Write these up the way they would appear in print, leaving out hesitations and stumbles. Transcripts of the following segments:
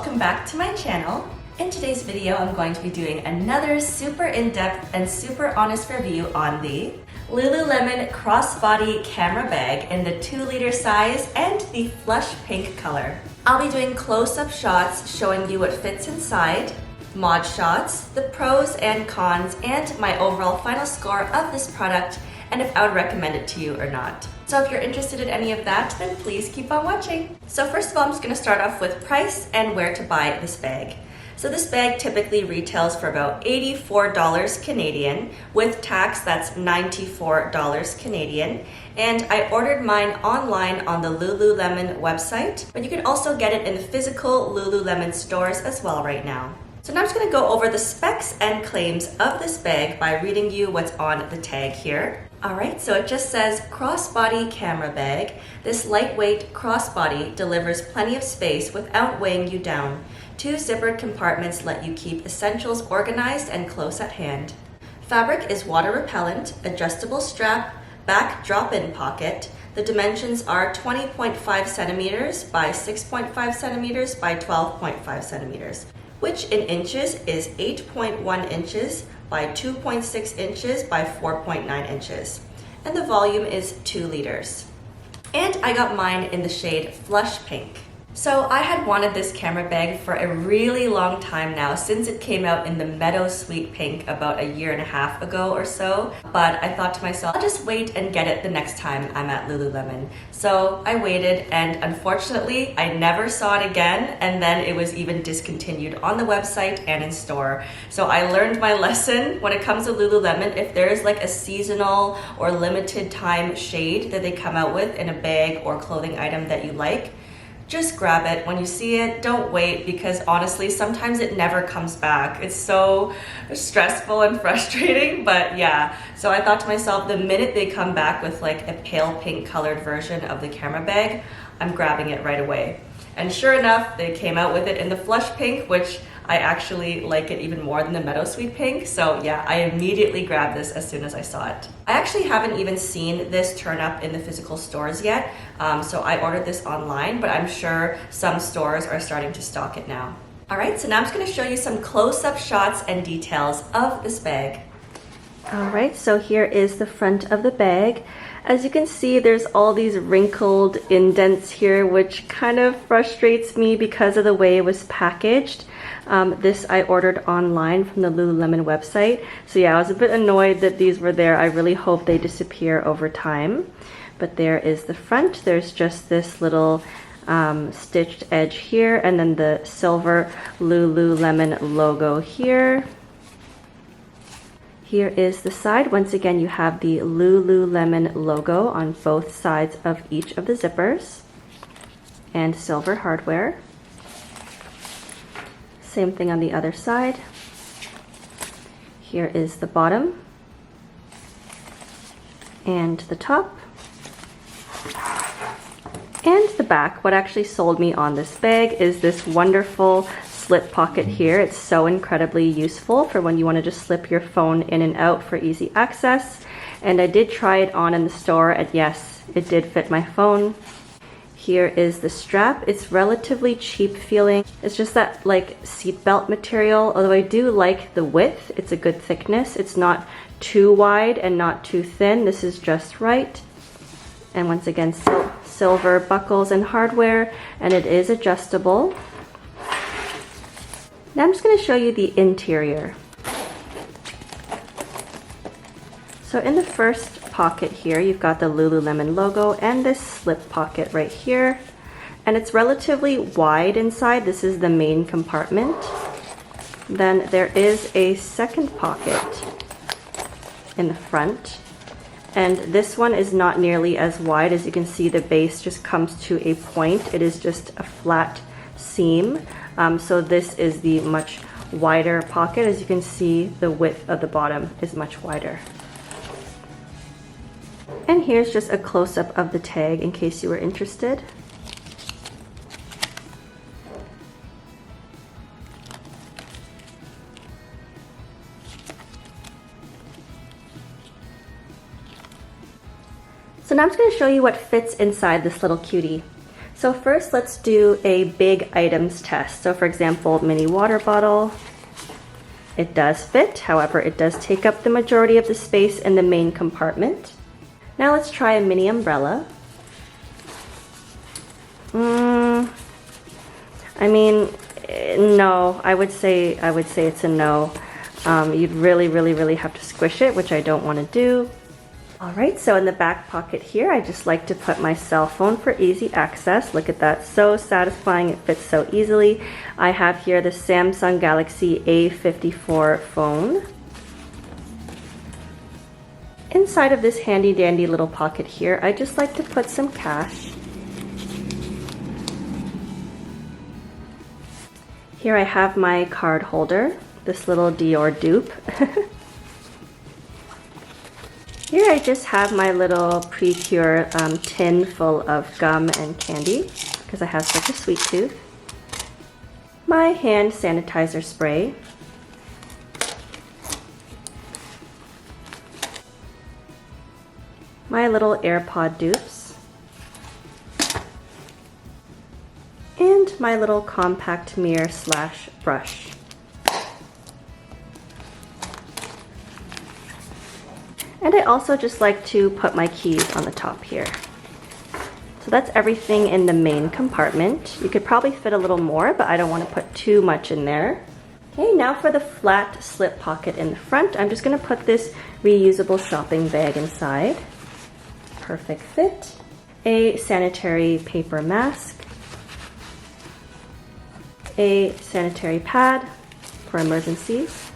welcome back to my channel. In today's video, I'm going to be doing another super in-depth and super honest review on the LULULEMON Crossbody camera bag in the 2-liter size and the flush pink color. I'll be doing close-up shots showing you what fits inside, mod shots, the pros and cons, and my overall final score of this product and if I would recommend it to you or not. So if you're interested in any of that, then please keep on watching. So first of all, I'm just going to start off with price and where to buy this bag. So this bag typically retails for about $84 Canadian. With tax, that's $94 Canadian. And I ordered mine online on the LULULEMON website, but you can also get it in the physical LULULEMON stores as well right now. So now I'm just going to go over the specs and claims of this bag by reading you what's on the tag here. Alright, so it just says crossbody camera bag. This lightweight crossbody delivers plenty of space without weighing you down. 2 zippered compartments let you keep essentials organized and close at hand. Fabric is water repellent, adjustable strap, back drop-in pocket. The dimensions are 20.5 centimeters by 6.5 centimeters by 12.5 centimeters, which in inches is 8.1 inches by 2.6 inches by 4.9 inches. And the volume is 2 liters. And I got mine in the shade Flush Pink. So I had wanted this camera bag for a really long time now, since it came out in the Meadow Sweet Pink about 1.5 years ago or so. But I thought to myself, I'll just wait and get it the next time I'm at LULULEMON. So I waited, and unfortunately I never saw it again, and then it was even discontinued on the website and in store. So I learned my lesson when it comes to LULULEMON. If there is like a seasonal or limited time shade that they come out with in a bag or clothing item that you like, just grab it when you see it. Don't wait, because honestly, sometimes it never comes back. It's so stressful and frustrating, but yeah. So I thought to myself, the minute they come back with like a pale pink colored version of the camera bag, I'm grabbing it right away. And sure enough, they came out with it in the flush pink, which I actually like it even more than the Meadow Sweet Pink. So yeah, I immediately grabbed this as soon as I saw it. I actually haven't even seen this turn up in the physical stores yet. So I ordered this online, but I'm sure some stores are starting to stock it now. All right, so now I'm just gonna show you some close-up shots and details of this bag. All right, so here is the front of the bag. As you can see, there's all these wrinkled indents here, which kind of frustrates me because of the way it was packaged. This I ordered online from the LULULEMON website. So yeah, I was a bit annoyed that these were there. I really hope they disappear over time. But there is the front. There's just this little stitched edge here, and then the silver LULULEMON logo here. Here is the side. Once again, you have the LULULEMON logo on both sides of each of the zippers, and silver hardware. Same thing on the other side. Here is the bottom and the top and the back. What actually sold me on this bag is this wonderful slip pocket here. It's so incredibly useful for when you want to just slip your phone in and out for easy access. And I did try it on in the store, and yes, it did fit my phone. Here is the strap. It's relatively cheap feeling. It's just that like seatbelt material, although I do like the width. It's a good thickness. It's not too wide and not too thin. This is just right. And once again, silver buckles and hardware, and it is adjustable. Now I'm just going to show you the interior. So in the first pocket here, you've got the LULULEMON logo and this slip pocket right here. And it's relatively wide inside. This is the main compartment. Then there is a second pocket in the front. And this one is not nearly as wide. As you can see, the base just comes to a point. It is just a flat seam. So this is the much wider pocket. As you can see, the width of the bottom is much wider. And here's just a close-up of the tag in case you were interested. So now I'm just going to show you what fits inside this little cutie. So first, let's do a big items test. So for example, mini water bottle. It does fit, however, it does take up the majority of the space in the main compartment. Now let's try a mini umbrella. I mean, no, I would say it's a no. You'd really have to squish it, which I don't want to do. All right, so in the back pocket here, I just like to put my cell phone for easy access. Look at that, so satisfying, it fits so easily. I have here the Samsung Galaxy A54 phone. Inside of this handy dandy little pocket here, I just like to put some cash. Here I have my card holder, this little Dior dupe. Here I just have my little Precure tin full of gum and candy because I have such a sweet tooth. My hand sanitizer spray. My little AirPod dupes. And my little compact mirror slash brush. And I also just like to put my keys on the top here. So that's everything in the main compartment. You could probably fit a little more, but I don't want to put too much in there. Okay, now for the flat slip pocket in the front, I'm just going to put this reusable shopping bag inside. Perfect fit. A sanitary paper mask. A sanitary pad for emergencies.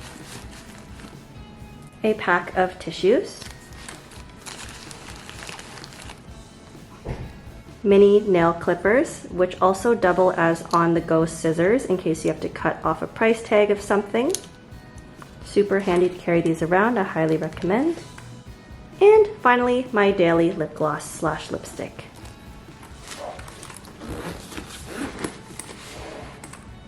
A pack of tissues, mini nail clippers, which also double as on-the-go scissors in case you have to cut off a price tag of something. Super handy to carry these around, I highly recommend. And finally, my daily lip gloss slash lipstick.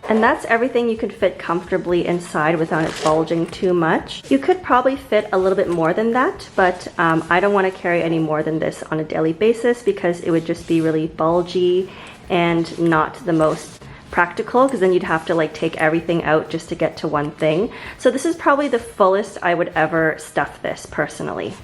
And that's everything you could fit comfortably inside without it bulging too much. You could probably fit a little bit more than that, but I don't want to carry any more than this on a daily basis because it would just be really bulgy and not the most practical, because then you'd have to like take everything out just to get to one thing. So this is probably the fullest I would ever stuff this personally.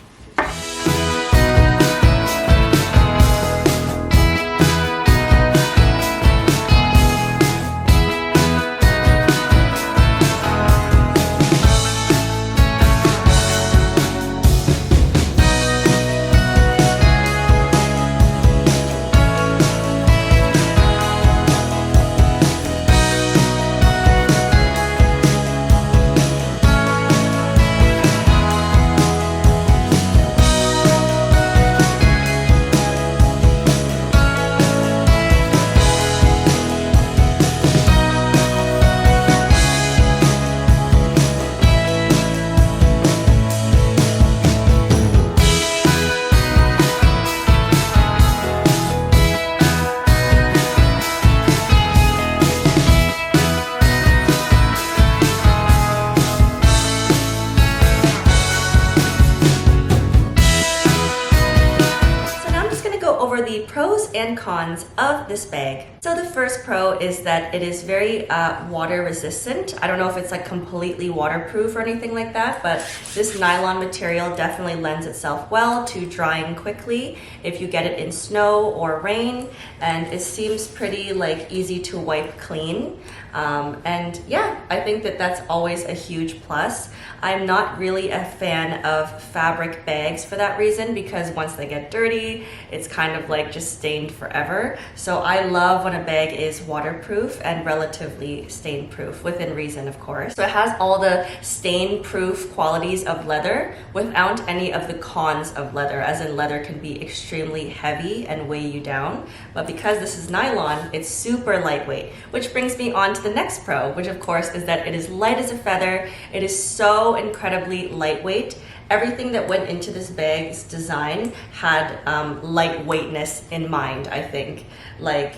The pros and cons of this bag. So the first pro is that it is very water resistant. I don't know if it's like completely waterproof or anything like that, but this nylon material definitely lends itself well to drying quickly if you get it in snow or rain, and it seems pretty like easy to wipe clean. And yeah, I think that that's always a huge plus. I'm not really a fan of fabric bags for that reason, because once they get dirty, it's kind of like just stained forever. So I love when a bag is waterproof and relatively stain proof, within reason of course. So it has all the stain proof qualities of leather without any of the cons of leather, as in leather can be extremely heavy and weigh you down. But because this is nylon, it's super lightweight, which brings me on to the next pro, which of course is that it is light as a feather. It is so incredibly lightweight. Everything that went into this bag's design had lightweightness in mind, I think. Like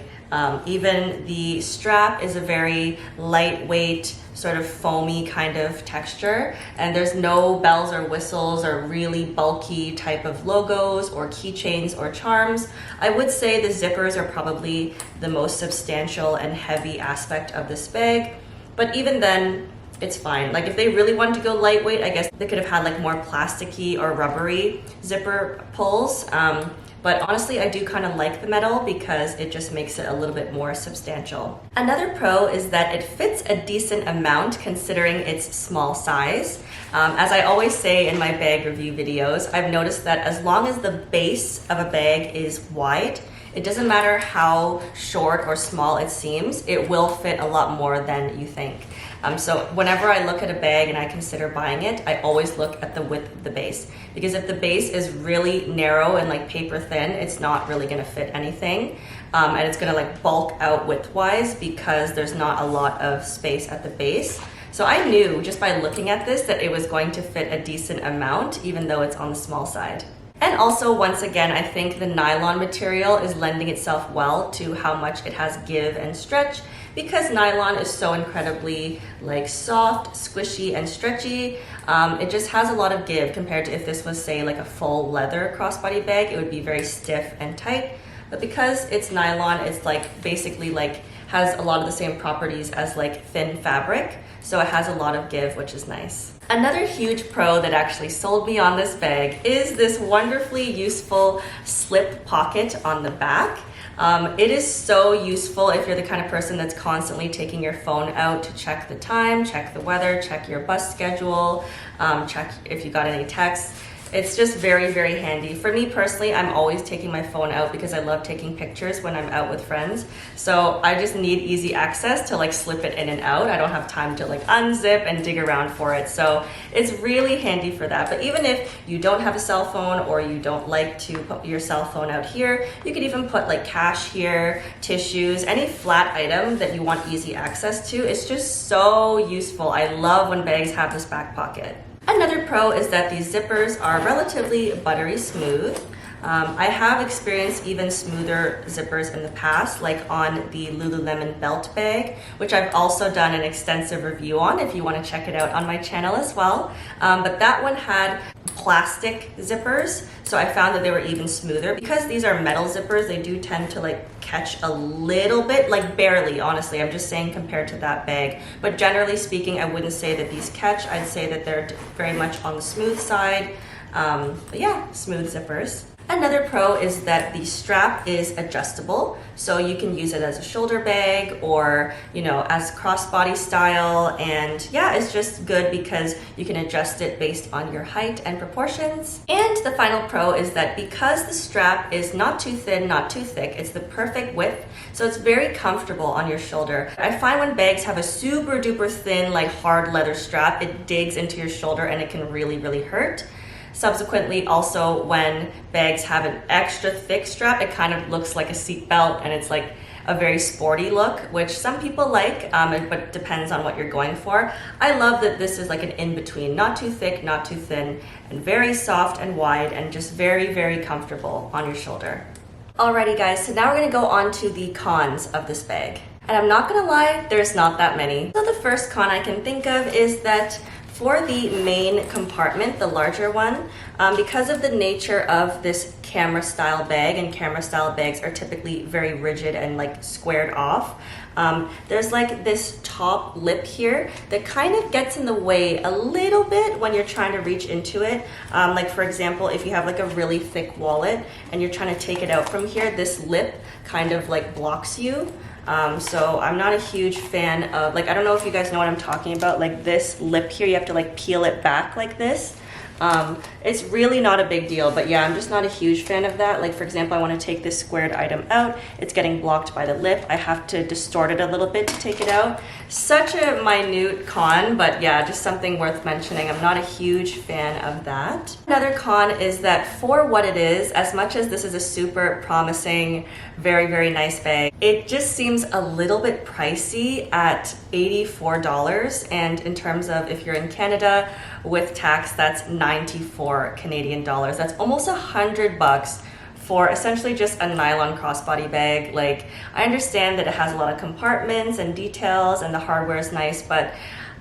Even the strap is a very lightweight, sort of foamy kind of texture, and there's no bells or whistles or really bulky type of logos or keychains or charms. I would say the zippers are probably the most substantial and heavy aspect of this bag, but even then, it's fine. Like if they really wanted to go lightweight, I guess they could have had like more plasticky or rubbery zipper pulls. But honestly, I do kind of like the metal because it just makes it a little bit more substantial. Another pro is that it fits a decent amount considering its small size. As I always say in my bag review videos, I've noticed that as long as the base of a bag is wide, it doesn't matter how short or small it seems, it will fit a lot more than you think. So whenever I look at a bag and I consider buying it, I always look at the width of the base. Because if the base is really narrow and like paper thin, it's not really gonna fit anything. And it's gonna like bulk out width-wise because there's not a lot of space at the base. So I knew just by looking at this that it was going to fit a decent amount, even though it's on the small side. And also, once again, I think the nylon material is lending itself well to how much it has give and stretch, because nylon is so incredibly like soft, squishy, and stretchy. It just has a lot of give compared to if this was, say, like a full leather crossbody bag, it would be very stiff and tight. But because it's nylon, it's like basically like has a lot of the same properties as like thin fabric, so it has a lot of give, which is nice. Another huge pro that actually sold me on this bag is this wonderfully useful slip pocket on the back. It is so useful if you're the kind of person that's constantly taking your phone out to check the time, check the weather, check your bus schedule, check if you got any texts. It's just very, very handy. For me personally, I'm always taking my phone out because I love taking pictures when I'm out with friends. So I just need easy access to like slip it in and out. I don't have time to like unzip and dig around for it. So it's really handy for that. But even if you don't have a cell phone or you don't like to put your cell phone out here, you could even put like cash here, tissues, any flat item that you want easy access to. It's just so useful. I love when bags have this back pocket. Another pro is that these zippers are relatively buttery smooth. I have experienced even smoother zippers in the past, like on the Lululemon belt bag, which I've also done an extensive review on if you want to check it out on my channel as well. But that one had plastic zippers, so I found that they were even smoother. Because these are metal zippers, they do tend to like catch a little bit, like barely, honestly. I'm just saying compared to that bag. But generally speaking, I wouldn't say that these catch. I'd say that they're very much on the smooth side. But yeah, smooth zippers. Another pro is that the strap is adjustable, so you can use it as a shoulder bag or, you know, as crossbody style. And yeah, it's just good because you can adjust it based on your height and proportions. And the final pro is that because the strap is not too thin, not too thick, it's the perfect width, so it's very comfortable on your shoulder. I find when bags have a super duper thin, like hard leather strap, it digs into your shoulder and it can really, really hurt. Subsequently, also when bags have an extra thick strap, it kind of looks like a seat belt and it's like a very sporty look, which some people like, but depends on what you're going for. I love that this is like an in-between, not too thick, not too thin, and very soft and wide and just very, very comfortable on your shoulder. Alrighty guys, so now we're gonna go on to the cons of this bag. And I'm not gonna lie, there's not that many. So the first con I can think of is that for the main compartment, the larger one, because of the nature of this camera style bag, and camera style bags are typically very rigid and like squared off, there's like this top lip here that kind of gets in the way a little bit when you're trying to reach into it. Like for example, if you have like a really thick wallet and you're trying to take it out from here, this lip kind of like blocks you. So I'm not a huge fan of, like, I don't know if you guys know what I'm talking about, like this lip here, you have to like peel it back like this. It's really not a big deal, but yeah, I'm just not a huge fan of that. Like for example, I want to take this squared item out, it's getting blocked by the lip. I have to distort it a little bit to take it out. Such a minute con, but yeah, just something worth mentioning. I'm not a huge fan of that. Another con is that for what it is, as much as this is a super promising, very, very nice bag, it just seems a little bit pricey at $84. And in terms of if you're in Canada with tax, that's 94 Canadian dollars. That's almost $100 for essentially just a nylon crossbody bag. Like, I understand that it has a lot of compartments and details and the hardware is nice, but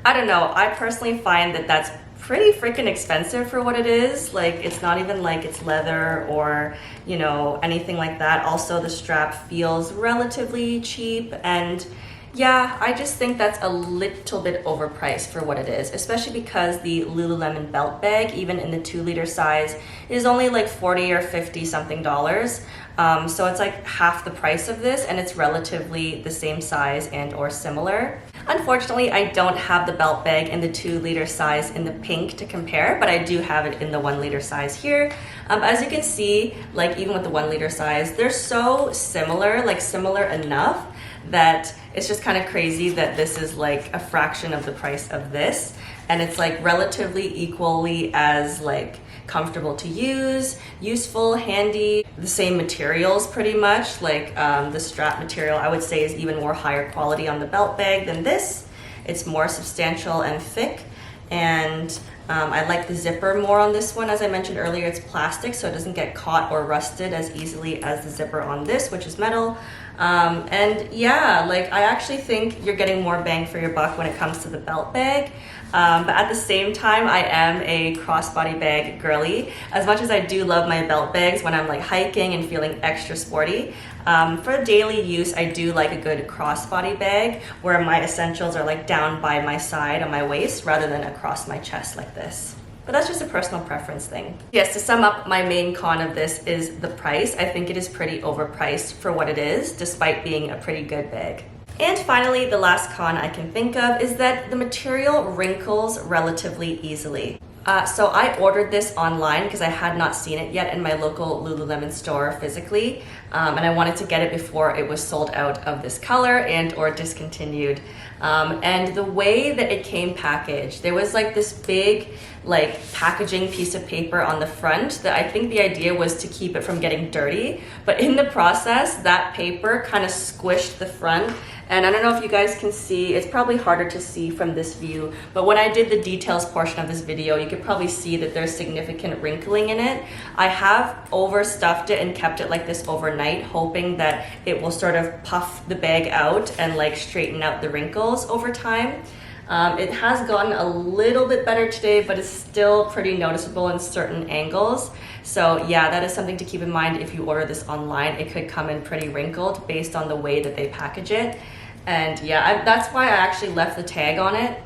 I don't know, I personally find that that's pretty freaking expensive for what it is. Like, it's not even like it's leather or, you know, anything like that. Also, the strap feels relatively cheap, and yeah, I just think that's a little bit overpriced for what it is, especially because the Lululemon belt bag, even in the 2-liter size, is only like 40 or 50 something dollars. So it's like half the price of this, and it's relatively the same size and or similar. Unfortunately, I don't have the belt bag in the 2-liter size in the pink to compare, but I do have it in the 1-liter size here. As you can see, like even with the 1-liter size, they're so similar, like similar enough that it's just kind of crazy that this is like a fraction of the price of this, and it's like relatively equally as like comfortable to use, useful, handy, the same materials pretty much. Like the strap material I would say is even more higher quality on the belt bag than this. It's more substantial and thick, and I like the zipper more on this one. As I mentioned earlier, it's plastic, so it doesn't get caught or rusted as easily as the zipper on this, which is metal. And yeah, like I actually think you're getting more bang for your buck when it comes to the belt bag. But at the same time, I am a crossbody bag girly. As much as I do love my belt bags when I'm like hiking and feeling extra sporty, for daily use, I do like a good crossbody bag where my essentials are like down by my side on my waist rather than across my chest like this. But that's just a personal preference thing. Yes, to sum up, my main con of this is the price. I think it is pretty overpriced for what it is, despite being a pretty good bag. And finally, the last con I can think of is that the material wrinkles relatively easily. So I ordered this online because I had not seen it yet in my local Lululemon store physically, and I wanted to get it before it was sold out of this color and or discontinued. And the way that it came packaged, there was like this big like packaging piece of paper on the front that I think the idea was to keep it from getting dirty, but in the process that paper kind of squished the front. And I don't know if you guys can see, it's probably harder to see from this view, but when I did the details portion of this video, you could probably see that there's significant wrinkling in it. I have overstuffed it and kept it like this overnight, hoping that it will sort of puff the bag out and like straighten out the wrinkles over time. It has gotten a little bit better today, but it's still pretty noticeable in certain angles. So yeah, that is something to keep in mind if you order this online. It could come in pretty wrinkled based on the way that they package it. And yeah, that's why I actually left the tag on it.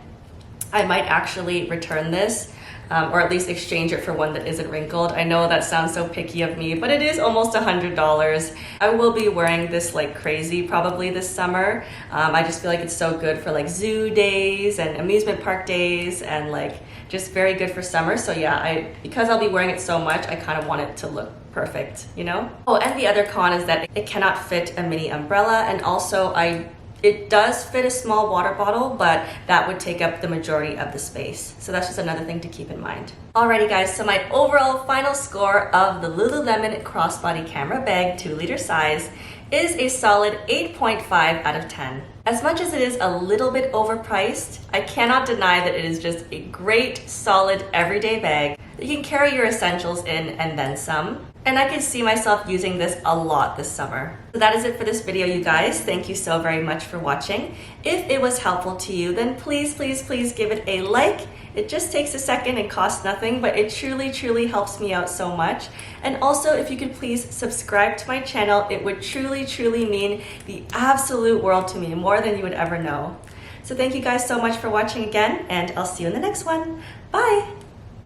I might actually return this, or at least exchange it for one that isn't wrinkled. I know that sounds so picky of me, but it is almost $100. I will be wearing this like crazy probably this summer. I just feel like it's so good for like zoo days and amusement park days, and like just very good for summer. So yeah, because I'll be wearing it so much, I kind of want it to look perfect, you know? Oh, and the other con is that it cannot fit a mini umbrella, and also it does fit a small water bottle, but that would take up the majority of the space. So that's just another thing to keep in mind. Alrighty guys, so my overall final score of the Lululemon Crossbody Camera Bag 2-liter size is a solid 8.5 out of 10. As much as it is a little bit overpriced, I cannot deny that it is just a great, solid, everyday bag that you can carry your essentials in and then some. And I can see myself using this a lot this summer. So that is it for this video, you guys. Thank you so very much for watching. If it was helpful to you, then please, please, please give it a like. It just takes a second and costs nothing, but it truly, truly helps me out so much. And also, if you could please subscribe to my channel, it would truly, truly mean the absolute world to me, more than you would ever know. So thank you guys so much for watching again, and I'll see you in the next one. Bye!